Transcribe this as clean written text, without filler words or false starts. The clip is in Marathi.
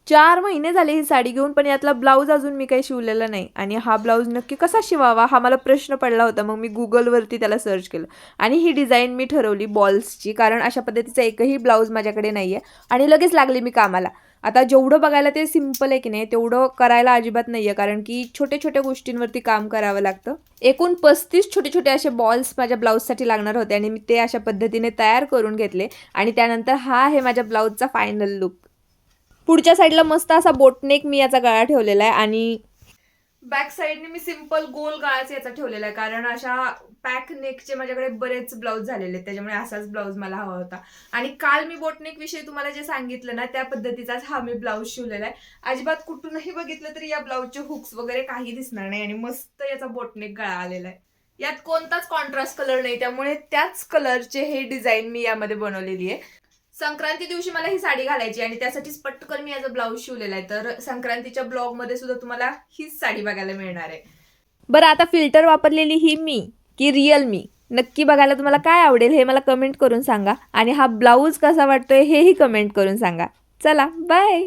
4 महिने झाले ही साडी घेऊन, पण यातला ब्लाऊज अजून मी काही शिवलेला नाही आणि हा ब्लाऊज नक्की कसा शिवावा हा मला प्रश्न पडला होता. मग मी Googleवरती त्याला सर्च केलं आणि ही डिझाईन मी ठरवली बॉल्सची, कारण अशा पद्धतीचा एकही ब्लाऊज माझ्याकडे नाही आहे आणि लगेच लागले मी कामाला. आता जेवढं बघायला ते सिंपल आहे की नाही, तेवढं करायला अजिबात नाही आहे, कारण की छोट्या-छोट्या गोष्टींवरती काम करावं लागतं. एकूण 35 छोटे-छोटे असे बॉल्स माझ्या ब्लाऊजसाठी लागणार होते आणि मी ते अशा पद्धतीने तयार करून घेतले आणि त्यानंतर हा आहे माझ्या ब्लाऊजचा फायनल लूक. पुढच्या साईडला मस्त असा बोटनेक मी याचा गळा ठेवलेला आहे आणि बॅक साईडने मी सिंपल गोल गळाच याचा ठेवलेला आहे, कारण अशा पॅक नेकचे माझ्याकडे बरेच ब्लाऊज झालेले आहेत, त्याच्यामुळे असाच ब्लाऊज मला हवा होता. आणि काल मी बोटनेक विषयी तुम्हाला जे सांगितलं ना, त्या पद्धतीचाच हा मी ब्लाऊज शिवलेला आहे. अजिबात कुठूनही बघितलं तरी या ब्लाऊजचे हुक्स वगैरे काही दिसणार नाही आणि मस्त याचा बोटनेक गळा आलेला आहे. यात कोणताच कॉन्ट्रास्ट कलर नाही, त्यामुळे त्याच कलरचे हे डिझाईन मी यामध्ये बनवलेली आहे. संक्रांती दिवशी मला ही साडी घालायची आणि त्यासाठीच पटकन मी याचा ब्लाऊज शिवलेला आहे. तर संक्रांतीच्या ब्लॉग मध्ये सुद्धा तुम्हाला हीच साडी बघायला मिळणार आहे. बरं, आता फिल्टर वापरलेली ही मी की रिअल मी, नक्की बघायला तुम्हाला काय आवडेल हे मला कमेंट करून सांगा आणि हा ब्लाऊज कसा वाटतोय हेही कमेंट करून सांगा. चला बाय.